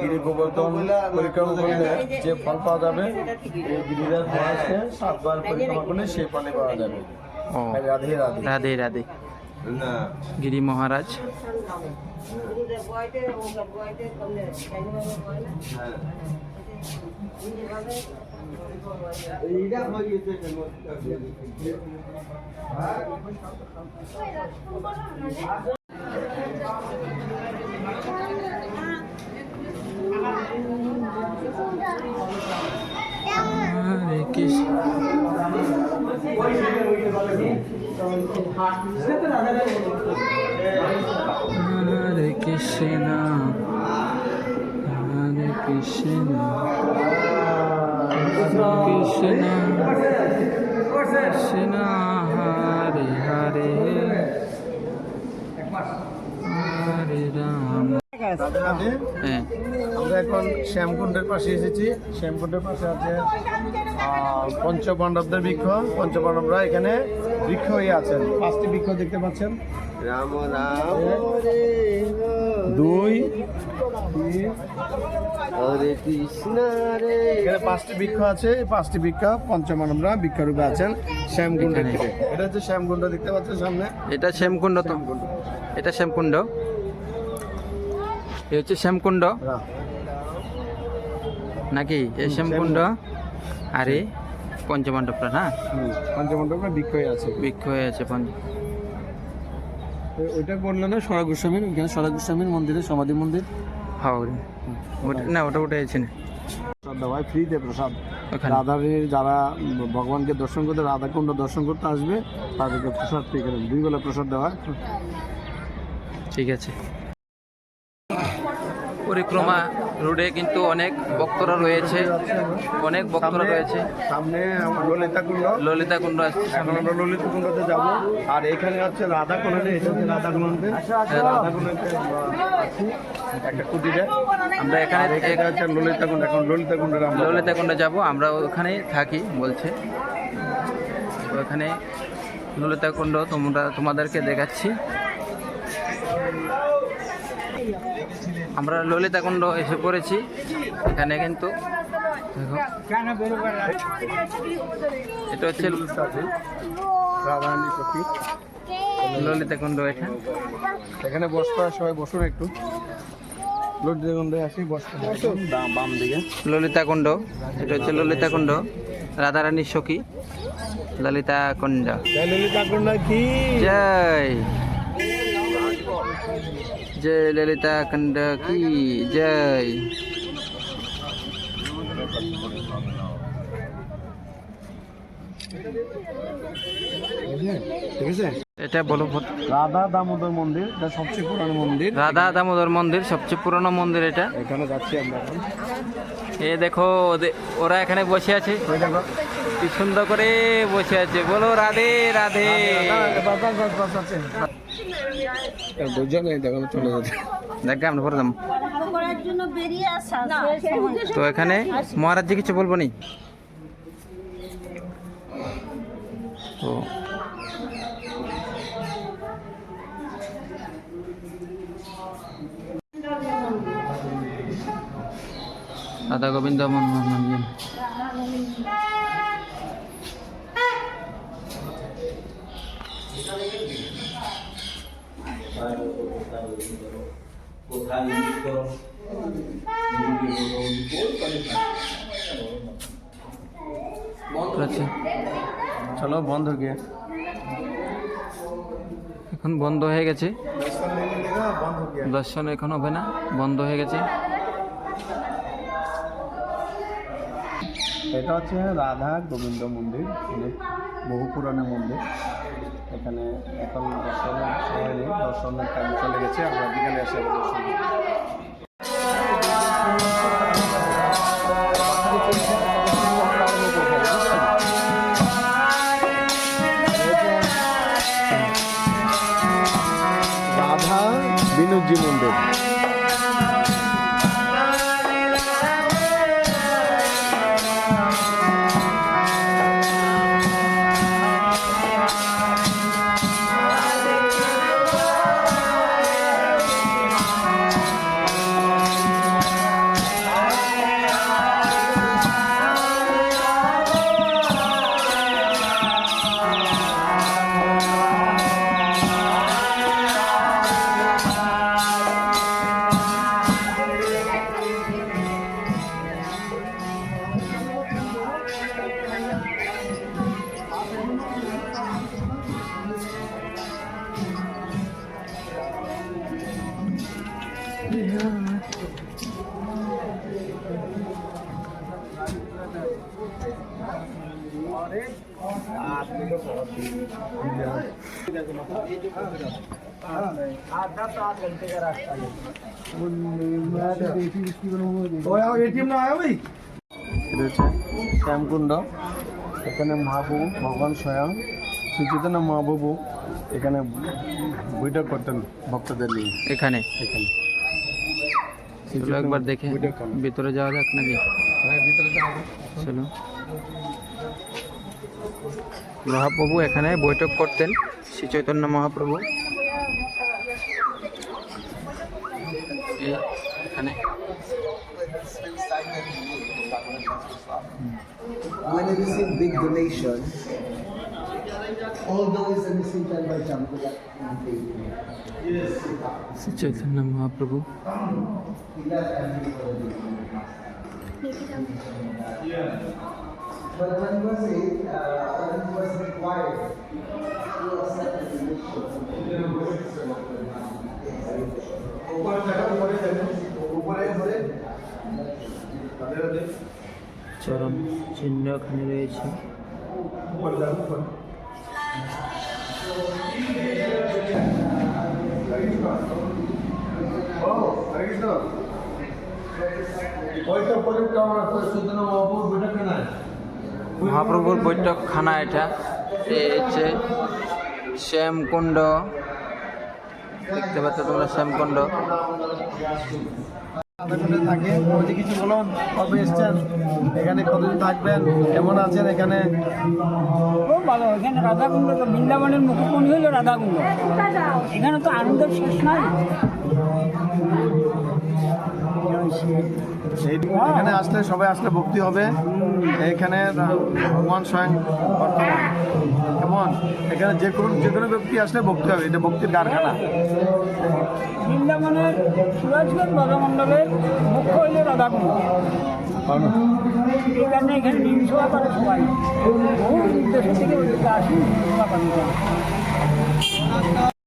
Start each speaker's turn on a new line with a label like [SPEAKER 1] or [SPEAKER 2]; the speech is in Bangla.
[SPEAKER 1] গিরি গোবর্ধন পরিক্রমা করলে যে ফল পাওয়া যাবে, এই গিরিরাজ মহারাজকে 7 বার পরিক্রমা করলে সেই ফলই পাওয়া যাবে।
[SPEAKER 2] ও
[SPEAKER 1] রাধে রাধে।
[SPEAKER 2] রাধে রাধে। গিরি মহারাজ। হরে কৃষ্ণ হরে কৃষ্ণ হরে কৃষ্ণ কৃষ্ণ কৃষ্ণ হরে হরে হরে রাম।
[SPEAKER 1] রাধে রাধে।
[SPEAKER 2] হ্যাঁ,
[SPEAKER 1] আমরা এখন শ্যামকুণ্ডের পাশে এসেছি। শ্যামকুণ্ডের পাশে আছে পঞ্চপাণ্ডবদের বৃক্ষ। পঞ্চপাণ্ডবরা এখানে বৃক্ষ হয়ে আছেন। 5টি বৃক্ষ দেখতে পাচ্ছেন। রাম রাম দুই হরে কৃষ্ণ রে। এখানে 5টি বৃক্ষ আছে। এই 5টি বৃক্ষ পঞ্চপাণ্ডবরা বৃক্ষরূপে আছেন শ্যামকুণ্ডের দিকে। এটা হচ্ছে শ্যামকুণ্ড, দেখতে পাচ্ছেন সামনে।
[SPEAKER 2] এটা শ্যামকুণ্ড তো, এটা শ্যামকুণ্ড, এ হচ্ছে শ্যামকুণ্ড নাকি? এই শ্যামকুণ্ড আর এই পঞ্চমণ্ডপটা না,
[SPEAKER 1] পঞ্চমণ্ডপটা বৃক্ষ হয়ে আছে।
[SPEAKER 2] বৃক্ষ হয়ে আছে
[SPEAKER 1] ওইটা বললো না সরা গোস্বামীর, এখানে সরা গোস্বামীর মন্দিরে সমাধি মন্দির।
[SPEAKER 2] হ্যাঁ ওটা না, ওটা আছে না।
[SPEAKER 1] প্রসাদ দেওয়া হয়, ফ্রিতে প্রসাদ।
[SPEAKER 2] ওখানে
[SPEAKER 1] রাধারের যারা ভগবানকে দর্শন করতে, রাধাকুণ্ড দর্শন করতে আসবে, তাদেরকে প্রসাদ ফ্রি করেন। 2 বেলা প্রসাদ দেওয়া হয়।
[SPEAKER 2] ঠিক আছে। পরিক্রমা রোডে কিন্তু অনেক ভক্তরা রয়েছে, অনেক ভক্তরা রয়েছে।
[SPEAKER 1] সামনে ললিতা কুণ্ড,
[SPEAKER 2] ললিতা কুণ্ড আসছে।
[SPEAKER 1] এখন আমরা ললিতা কুণ্ডতে যাব। আর এখানে হচ্ছে রাধা কুণ্ডে, এটা হচ্ছে রাধা কুণ্ডে। রাধা কুণ্ডতে আছি একটা কুটিরে।
[SPEAKER 2] আমরা এখানে
[SPEAKER 1] এটা হচ্ছে ললিতা কুণ্ড। এখন ললিতা কুণ্ডে
[SPEAKER 2] ললিতা কুণ্ডে যাবো, আমরা ওখানে থাকি বলছে। ওখানে ললিতা কুণ্ড তোমাদেরকে দেখাচ্ছি। আমরা ললিতা কুণ্ড এসে পড়েছি। এখানে কিন্তু দেখো, এটা হচ্ছে
[SPEAKER 1] রাধারানী সখী
[SPEAKER 2] ললিতা কুণ্ড। এটা
[SPEAKER 1] এখানে বসতে সবাই বসুন একটু। ললিতা কুণ্ডে আসি, বসতে বাম দিকে
[SPEAKER 2] ললিতা কুণ্ড। এটা হচ্ছে ললিতা কুণ্ড, রাধারানীর সখী ললিতা কুণ্ড।
[SPEAKER 1] ললিতা কুণ্ড কি
[SPEAKER 2] জয় জয়, ললিতা কুণ্ড কি জয়।
[SPEAKER 1] ঠিক আছে।
[SPEAKER 2] এটা বলো।
[SPEAKER 1] রাধা দামোদর মন্দির, এটা সবচেয়ে পুরানো মন্দির।
[SPEAKER 2] রাধা দামোদর মন্দির সবচেয়ে পুরনো মন্দির এটা।
[SPEAKER 1] এখানে যাচ্ছি আমরা।
[SPEAKER 2] এ দেখো ওরা এখানে বসে আছে, কি সুন্দর করে বসে আছে। বলো রাধে রাধে।
[SPEAKER 1] চলে যাচ্ছে।
[SPEAKER 2] দেখ আমরা পরে যাবো। তো এখানে মহারাজজি কিছু বলবো নি তো। রাধা গোবিন্দ
[SPEAKER 1] চলো বন্ধ গিয়ে
[SPEAKER 2] এখন বন্ধ হয়ে গেছে দর্শন, এখন হবে না, বন্ধ হয়ে গেছে।
[SPEAKER 1] এটা হচ্ছে রাধা গোবিন্দ মন্দির, বহু পুরানো মন্দির। এখানে এখন দর্শনের সময় নেই, দর্শনের টাইম চলে গেছে। আমরা বিকালে এসে দর্শন করি। রাধা বিনোদজি মন্দির। শ্যামকুণ্ড, এখানে মহাপ্রভু ভগবান স্বয়ং শ্রী চৈতন্য মহাপ্রভু এখানে বৈঠক করতেন ভক্তদের নিয়ে।
[SPEAKER 2] এখানে
[SPEAKER 1] এখানে
[SPEAKER 2] চলো একবার দেখে
[SPEAKER 1] বৈঠক করেন।
[SPEAKER 2] ভিতরে যাওয়া যাক নাকি?
[SPEAKER 1] ভিতরে যাওয়া হবে।
[SPEAKER 2] চলো। মহাপ্রভু এখানে বৈঠক করতেন, শ্রী চৈতন্য মহাপ্রভু এখানে।
[SPEAKER 3] When they receive big donation, although it's a missing time by example,
[SPEAKER 2] Shri Chaitanya Mahaprabhu
[SPEAKER 3] he left everything for the But when he was when he was required to accept the donation,
[SPEAKER 2] চরম চিহ্ন এখানে রয়েছে। মহাপ্রভুর বৈঠকখানা এটা। এই হচ্ছে শ্যামকুণ্ড, দেখতে পাচ্ছ তোমরা শ্যামকুণ্ড।
[SPEAKER 1] থাকে ওই কিছু বলুন, কবে এসছেন, এখানে কতদিন থাকবেন, কেমন আছেন এখানে?
[SPEAKER 4] খুব ভালো। এখানে রাধাকুণ্ড তো বৃন্দাবনের মুখমণি হলো রাধাকুণ্ড। এখানে তো আনন্দের শেষ নাই।
[SPEAKER 1] এখানে আসলে সবাই আসলে ভক্তি হবে। এখানে ভগবান স্বয়ং বর্তমান। কেমন এখানে যে কোনো ব্যক্তি আসলে ভক্তি হবে, এটা ভক্তির কারখানা।
[SPEAKER 4] বৃন্দাবনের সুরাজগঞ্জ ব্রজমণ্ডলের মুখ্য হইল রাধাকুণ্ড। এই কারণে এখানে নিম সেবা করে সবাই। বহু উদ্দেশ্য থেকে আসি সেবা করেন।